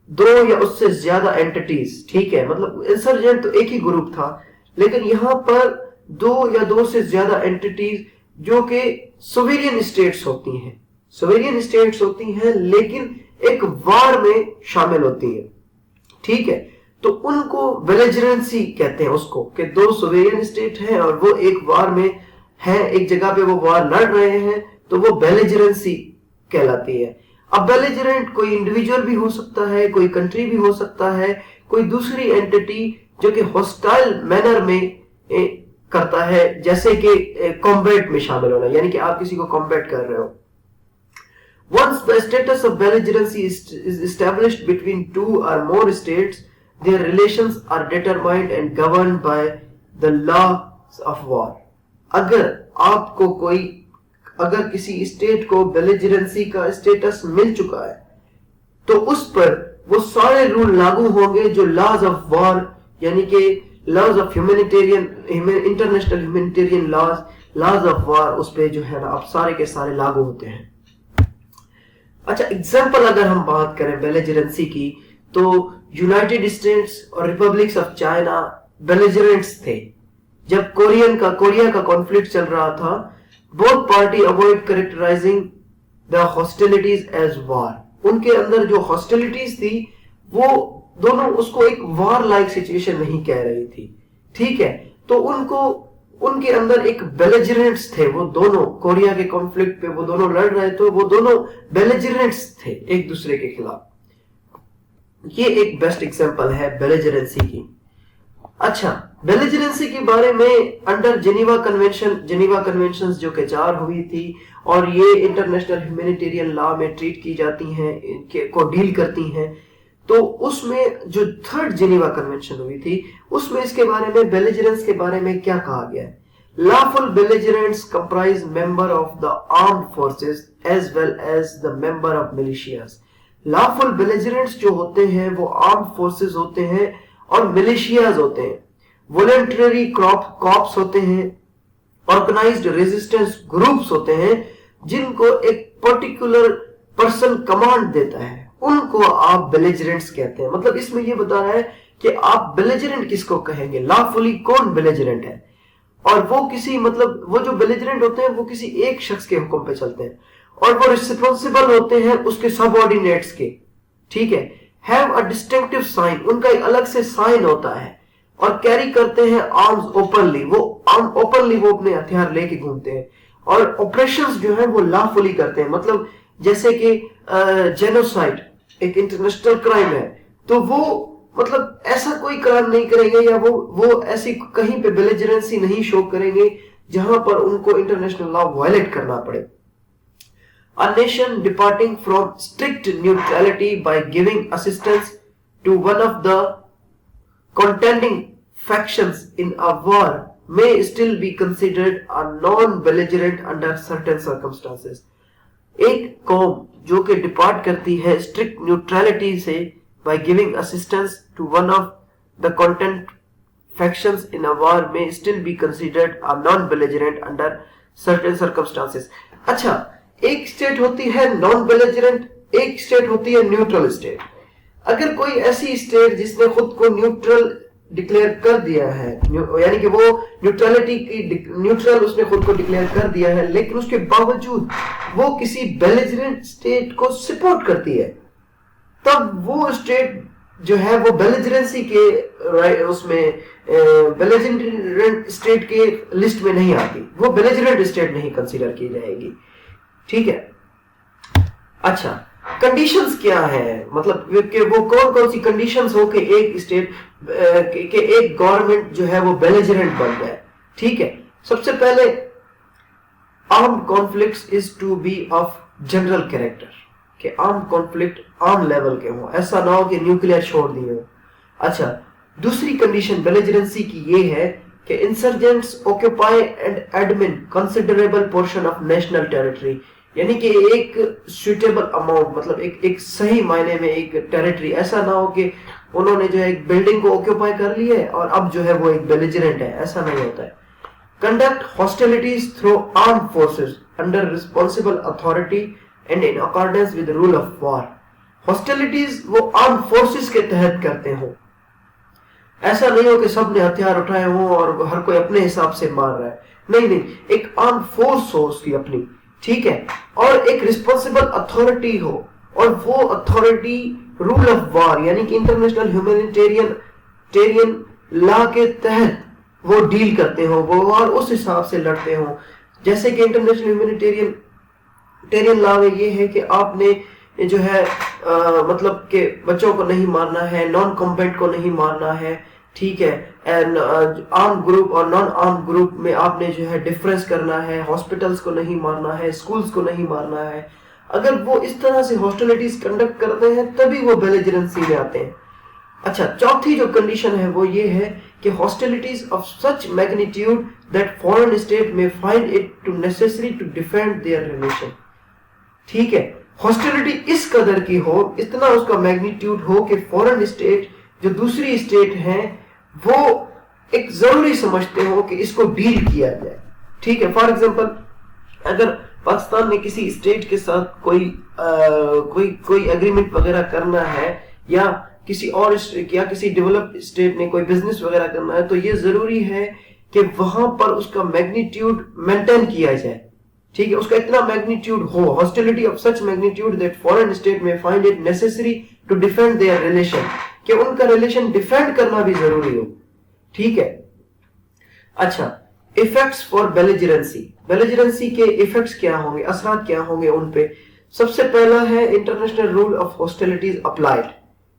दो या उससे ज्यादा एंटिटीज। ठीक है, मतलब इंसर्जेंट तो एक ही ग्रुप था, लेकिन यहां पर दो या दो से ज्यादा एंटिटीज जो कि सोवेरियन स्टेट्स होती हैं, सोवेरियन स्टेट्स होती हैं लेकिन एक वार में शामिल होती है। ठीक है। तो उनको बेलिजरेंसी कहते हैं उसको, कि दो सोवेरियन स्टेट हैं और वो एक वार में है, एक जगह पे वो वार लड़ रहे हैं, तो वो बेलिजरेंसी कहलाती है। अब बेलिजरेंट कोई इंडिविजुअल भी हो सकता है, कोई कंट्री भी हो सकता है, कोई दूसरी एंटिटी जो कि हॉस्टाइल मैनर में करता है, जैसे कि कॉम्बैट में शामिल होना, यानी कि आप किसी को कॉम्बैट कर रहे हो। Once the status of belligerency is established between two or more states, their relations are determined and governed by the laws of war. अगर किसी स्टेट को बेलिजरेंसी का स्टेटस मिल चुका है, तो उस पर वो सारे रूल लागू होंगे जो लॉज ऑफ वॉर, यानी कि laws of humanitarian, international humanitarian laws of war, उस पे जो है ना अब सारे के सारे लागू होते हैं। अच्छा, एग्जाम्पल अगर हम बात करें बेलिजरेंसी की, तो यूनाइटेड स्टेट्स और रिपब्लिक्स ऑफ चाइना बेलिजरेंट्स थे। जब कोरिया का कॉन्फ्लिक्ट चल रहा था, both party avoid characterizing the hostilities as war. उनके अंदर जो हॉस्टिलिटीज थी वो दोनों उसको एक वार लाइक सिचुएशन नहीं कह रही थी, ठीक है। तो उनके अंदर एक बेलिजरेंट्स थे, वो दोनों कोरिया के कॉन्फ्लिक्ट पे वो दोनों लड़ रहे थे, वो दोनों बेलिजरेंट्स थे एक दूसरे के खिलाफ। ये एक बेस्ट एग्जांपल है बेलिजरेंसी की। अच्छा, बेलिजरेंसी के बारे में अंडर जेनीवा कन्वेंशन जो कि 4 हुई थी और ये इंटरनेशनल ह्यूमैनिटेरियन लॉ में ट्रीट की जाती हैं, को डील करती हैं। तो उसमें जो 3rd जेनीवा कन्वेंशन हुई थी उसमें इसके बारे में बेलिजरेंस के बारे में क्या कहा गया है? Lawful belligerents comprise member of the armed forces as well as the member of militias. Lawful belligerents जो होते हैं वो आर्म्ड फोर्सेस होते हैं और मिलिशियाज होते हैं, वॉलंटरी कॉर्प्स होते हैं, ऑर्गेनाइज्ड रेजिस्टेंस ग्रुप्स होते हैं जिनको एक पर्टिकुलर पर्सन कमांड देता है, उनको आप बेलिजरेंट्स कहते हैं। मतलब इसमें ये बता रहा है कि आप बेलिजरेंट किसको कहेंगे, लॉफुली कौन बेलिजरेंट है। और वो किसी मतलब वो जो बेलिजरेंट होते हैं वो किसी एक शख्स के हुक्म पे चलते हैं और वो रिस्पॉन्सिबल होते हैं उसके सबऑर्डिनेट्स के, ठीक है। हैव अ डिस्टिंक्टिव साइन, उनका एक अलग से साइन होता है और कैरी करते हैं आर्म्स ओपनली, वो अपने हथियार लेके घूमते हैं और ऑपरेशंस जो है वो लॉफुली करते हैं। मतलब जैसे कि जेनोसाइड एक इंटरनेशनल क्राइम है, तो वो मतलब ऐसा कोई क्राइम नहीं करेंगे या वो ऐसी कहीं पे बेलिजरेंसी नहीं शो करेंगे जहां पर उनको इंटरनेशनल लॉ वायलेट करना पड़े। A nation departing from strict neutrality by giving assistance to one of the contending factions in a war may still be considered a non-belligerent under certain circumstances. एक कौम जो कि डिपार्ट करती है स्ट्रिक्ट न्यूट्रलिटी से by giving assistance to one of the contending factions in a war may still be considered a non-belligerent under certain circumstances. अच्छा, एक स्टेट होती है नॉन बेलिजरेंट, एक स्टेट होती है न्यूट्रल स्टेट। अगर कोई ऐसी स्टेट जिसने खुद को न्यूट्रल डिक्लेयर कर दिया है, यानी कि वो न्यूट्रलिटी की न्यूट्रल उसने खुद को डिक्लेयर कर दिया है, लेकिन उसके बावजूद वो किसी बेलिजरेंट स्टेट को सपोर्ट करती है, तब वो स्टेट जो है वो बेलिजरेंसी के उसमें बेलिजरेंट स्टेट के लिस्ट में नहीं आती, वो बेलिजरेंट स्टेट नहीं कंसीडर की जाएगी, ठीक है। अच्छा, कंडीशंस क्या है, मतलब कि वो कौन कौन सी कंडीशंस हो कि एक स्टेट के एक गवर्नमेंट जो है वो बेलिजरेंट बन जाए, ठीक है। सबसे पहले armed conflicts is to be of general character, कि आर्म्ड कॉन्फ्लिक्ट आर्म लेवल के हो, ऐसा ना हो कि न्यूक्लियर छोड़ दिए हो। अच्छा, दूसरी कंडीशन बेलिजरेंसी की ये है कि insurgents occupy and admin considerable portion of national territory, यानी कि एक सुटेबल अमाउंट, मतलब एक सही मायने में एक टेरिटरी, ऐसा ना हो कि उन्होंने जो है एक बिल्डिंग को ऑक्यूपाई कर ली है और अब जो है वो एक बेलिजरेंट है, ऐसा नहीं होता है। Conduct hostilities through armed forces under responsible authority and in accordance with rule of war. Hostilities वो आर्म्ड फोर्सेस के तहत करते हो, ऐसा नहीं हो कि सबने हथियार उठाए हो और हर कोई अपने हिसाब से मार रहा है, नहीं, एक आर्म्ड फोर्स हो उसकी अपनी, ठीक है, और एक रिस्पॉन्सिबल अथॉरिटी हो और वो अथॉरिटी रूल ऑफ वॉर यानी कि इंटरनेशनल ह्यूमैनिटेरियन लॉ के तहत वो डील करते हो वो और उस हिसाब से लड़ते हो। जैसे कि इंटरनेशनल ह्यूमैनिटेरियन लॉ में ये है कि आपने जो है मतलब कि बच्चों को नहीं मारना है, नॉन कॉम्बैट को नहीं मारना है, ठीक है, एंड आर्म ग्रुप और नॉन आर्म ग्रुप में आपने जो है डिफरेंस करना है, हॉस्पिटल्स को नहीं मारना है, स्कूल्स को नहीं मारना है। अगर वो इस तरह से हॉस्टिलिटीज कंडक्ट करते हैं तभी वो बेलिजरेंसी में आते हैं। अच्छा, चौथी जो कंडीशन है वो ये है कि hostilities of such magnitude that foreign state may find it too necessary to defend their relation, ठीक है, हॉस्टिलिटी इस कदर की हो, इतना उसका मैग्नीट्यूड हो कि फॉरेन स्टेट जो दूसरी स्टेट है वो एक जरूरी समझते हो कि इसको डील किया जाए, ठीक है। फॉर एग्जांपल, अगर पाकिस्तान ने किसी स्टेट के साथ कोई एग्रीमेंट वगैरह करना है या किसी डेवलप्ड स्टेट ने कोई बिजनेस वगैरह करना है, तो ये जरूरी है कि वहां पर उसका मैग्नीट्यूड मेंटेन किया जाए, ठीक है, उसका इतना मैग्नीट्यूड हो, hostility of such magnitude that foreign state may find it necessary to defend their relation, कि उनका रिलेशन डिफेंड करना भी जरूरी हो। ठीक है। अच्छा, इफेक्ट्स फॉर बेलिजरेंसी, बेलिजरेंसी के इफेक्ट्स क्या होंगे, असरात क्या होंगे उन पे। सबसे पहला है international rule of hostilities applied.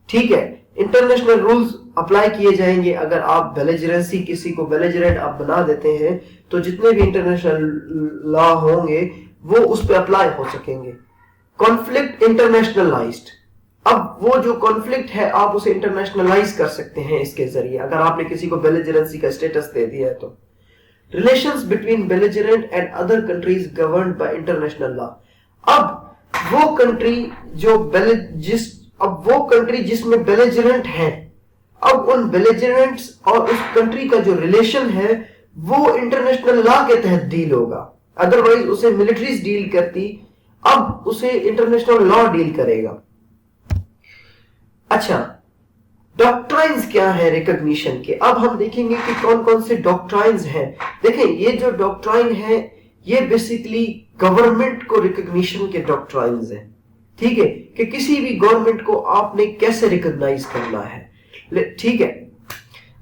ठीक है, इंटरनेशनल रूल्स अप्लाई किए जाएंगे। अगर आप बेलिजरेंसी, किसी को बेलिजरेंट आप बना देते हैं, तो जितने भी इंटरनेशनल लॉ होंगे वो उस पर अप्लाई हो सकेंगे। कॉन्फ्लिक्ट इंटरनेशनलाइज्ड, अब वो जो कॉन्फ्लिक्ट है आप उसे इंटरनेशनलाइज कर सकते हैं इसके जरिए, अगर आपने किसी को बेलिजरेंसी का स्टेटस दे दिया है तो। Relations between belligerent and other countries governed bye international law, अब वो कंट्री जिसमें बेलिजरेंट है, अब उन बेलिजरेंट्स और उस कंट्री का जो रिलेशन है वो इंटरनेशनल लॉ के तहत डील होगा। अदरवाइज उसे मिलिट्रीज डील करती, अब उसे इंटरनेशनल लॉ डील करेगा। अच्छा, डॉक्ट्राइन्स क्या है रिकॉग्निशन के, अब हम देखेंगे कि कौन कौन से डॉक्ट्राइन्स हैं। देखें, ये जो डॉक्ट्राइन है ये बेसिकली गवर्नमेंट को रिकॉग्निशन के डॉक्ट्राइन्स हैं। ठीक है, कि किसी भी गवर्नमेंट को आपने कैसे रिकॉग्नाइज करना है। ठीक है।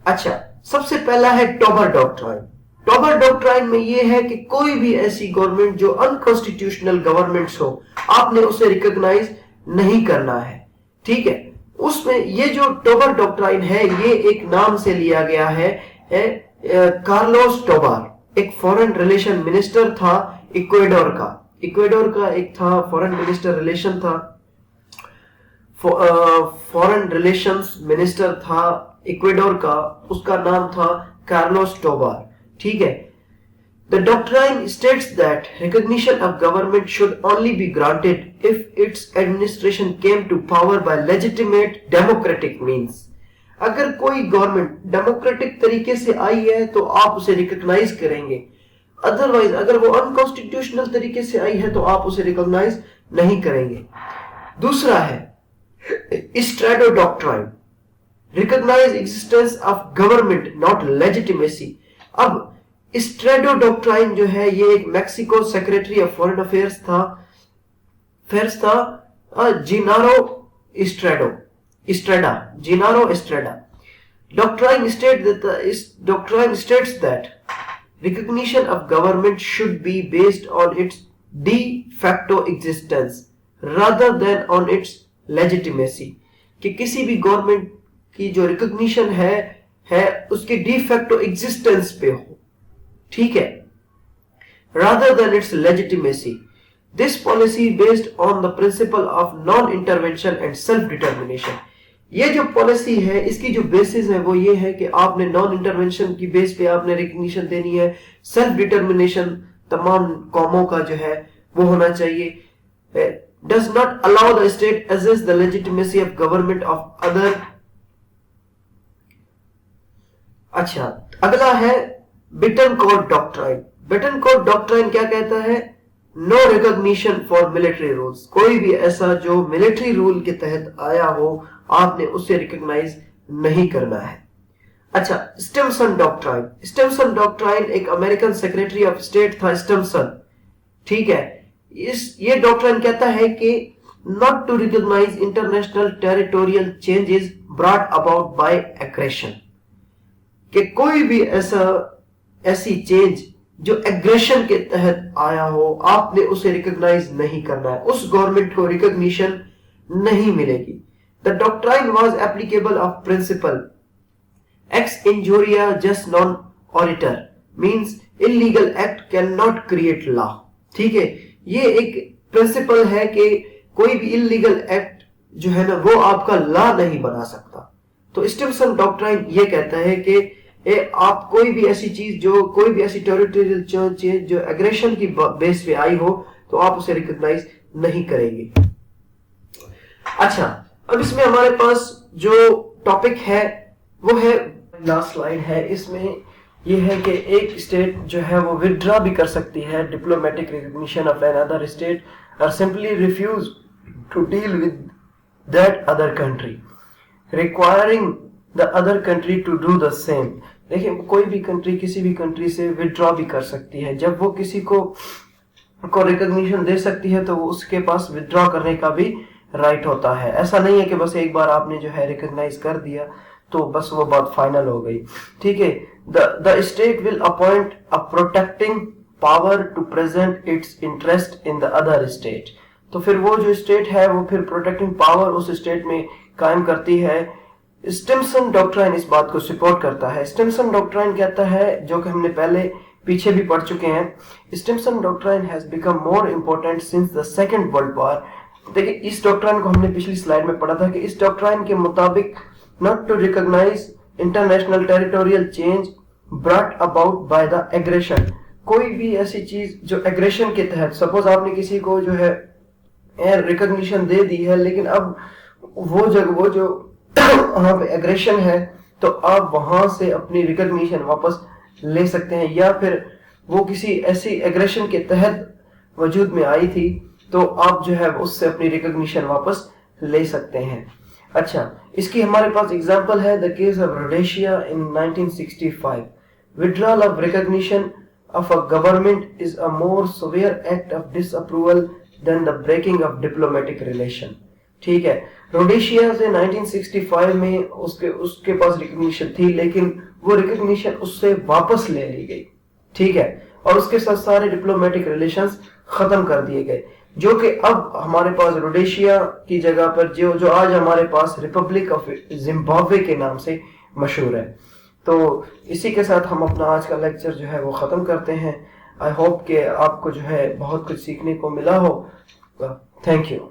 अच्छा, सबसे पहला है टॉबर डॉक्ट्राइन। टॉबर डॉक्ट्राइन में यह है कि कोई भी ऐसी गवर्नमेंट जो अनकॉन्स्टिट्यूशनल गवर्नमेंट्स हो, आपने उसे रिकॉग्नाइज नहीं करना है। ठीक है, उसमें ये जो टोबर डॉक्ट्राइन है ये एक नाम से लिया गया है, कार्लोस टोबर एक फॉरेन रिलेशन मिनिस्टर था इक्वेडोर का एक था फॉरेन मिनिस्टर रिलेशन था, फॉरेन रिलेशंस मिनिस्टर था इक्वेडोर का, उसका नाम था कार्लोस टोबर। ठीक है। The doctrine states that recognition of government should only be granted if its administration came to power by legitimate democratic means. अगर कोई गवर्नमेंट डेमोक्रेटिक तरीके से आई है तो आप उसे रिकॉग्नाइज करेंगे, अदरवाइज अगर वो अनकॉन्स्टिट्यूशनल तरीके से आई है तो आप उसे रिकॉग्नाइज नहीं करेंगे। दूसरा है Estrada doctrine, recognize existence of government not legitimacy. अब इस्ट्रेडो डॉक्ट्राइन जो है ये एक Mexico secretary of foreign affairs था Genaro एस्ट्रेडा। Doctrine states that recognition of government should be based on its de facto existence rather than on its legitimacy, कि किसी भी गवर्नमेंट की जो रिकॉग्निशन है उसके de facto existence पे हो। ठीक है, rather than its legitimacy. This policy based on the principle of non-intervention and self-determination. ये जो पॉलिसी है इसकी जो बेसिस है वो ये है कि आपने नॉन इंटरवेंशन की बेस पे आपने रिकॉग्निशन देनी है, सेल्फ डिटर्मिनेशन तमाम कौमों का जो है वो होना चाहिए। does not allow the state assess the legitimacy of government of other। अच्छा, अगला है बिटनकोर्ट डॉक्ट्राइन। बिटनकोर्ट डॉक्ट्राइन क्या कहता है? No recognition for military rules, कोई भी ऐसा जो मिलिट्री रूल के तहत आया हो आपने उसे रिकॉग्नाइज नहीं करना है। अच्छा, स्टिम्सन डॉक्ट्राइन। स्टिम्सन डॉक्ट्राइन एक अमेरिकन सेक्रेटरी ऑफ स्टेट था स्टिम्सन। ठीक है, ये डॉक्ट्राइन कहता है कि not to recognise international territorial changes brought about by aggression, कि कोई भी ऐसी चेंज जो एग्रेशन के तहत आया हो आपने उसे रिकॉग्नाइज नहीं करना है, उस गवर्नमेंट को रिकॉग्निशन नहीं मिलेगी। The doctrine was applicable of principle ex injuria jus non oritur means illegal act can not create law. ठीक है, ये एक प्रिंसिपल है कि कोई भी इलीगल एक्ट जो है ना वो आपका लॉ नहीं बना सकता। तो स्टिम्सन डॉक्ट्राइन ये कहता है कि आप कोई भी ऐसी चीज जो कोई भी ऐसी टेरिटोरियल चेंज जो एग्रेशन की बेस पे आई हो तो आप उसे रिकॉग्नाइज नहीं करेंगे। अच्छा, अब इसमें हमारे पास जो टॉपिक है वो है, लास्ट स्लाइड है, इसमें ये है कि एक स्टेट जो है वो विथड्रॉ भी कर सकती है diplomatic recognition of an other state और simply refuse to deal with that other country requiring the other country to do the same. देखिए, कोई भी कंट्री किसी भी कंट्री से विथड्रॉ भी कर सकती है जब वो किसी को को रिकॉग्निशन दे सकती है तो उसके पास विथड्रॉ करने का भी राइट होता है। ऐसा नहीं है कि बस एक बार आपने जो है रिकॉग्नाइज कर दिया तो बस वो बात फाइनल हो गई। ठीक है, the state will appoint a protecting power to present its interest in the other state. तो फिर वो जो स्टेट है वो फिर प्रोटेक्टिंग पावर उस स्टेट में कायम करती है। स्टिम्सन डॉक्ट्राइन इस बात को सपोर्ट करता है। स्टिम्सन डॉक्ट्राइन कहता है, जो कि हमने पहले पीछे भी पढ़ चुके हैं, Stimson doctrine has become more important since the second world war. देखिए इस डॉक्ट्राइन को हमने पिछली स्लाइड में पढ़ा था कि इस डॉक्ट्राइन के मुताबिक not to recognise international territorial change brought about by the aggression. कोई भी ऐसी चीज जो एग्रेशन के तहत, सपोज आपने किसी को जो है एयर रिकॉग्निशन दे दी है लेकिन अब वो जो वहां पे एग्रेशन है तो आप वहां से अपनी रिकॉग्निशन वापस ले सकते हैं, या फिर वो किसी ऐसी एग्रेशन के तहत वजूद में आई थी तो आप जो है उससे अपनी रिकॉग्निशन वापस ले सकते हैं। अच्छा, इसकी हमारे पास एग्जांपल है the case of Rhodesia in 1965। Withdrawal of recognition of a government is a more severe act of disapproval than the breaking of diplomatic relation. ठीक है, रोडेशिया से 1965 में उसके पास रिकॉग्निशन थी लेकिन वो रिकॉग्निशन उससे वापस ले ली गई। ठीक है, और उसके साथ सारे डिप्लोमेटिक रिलेशंस खत्म कर दिए गए, जो कि अब हमारे पास रोडेशिया की जगह पर जो आज हमारे पास रिपब्लिक ऑफ जिम्बाब्वे के नाम से मशहूर है। तो इसी के साथ हम अपना आज का लेक्चर जो है वो खत्म करते हैं। आई होप कि आपको जो है बहुत कुछ सीखने को मिला हो। Thank you.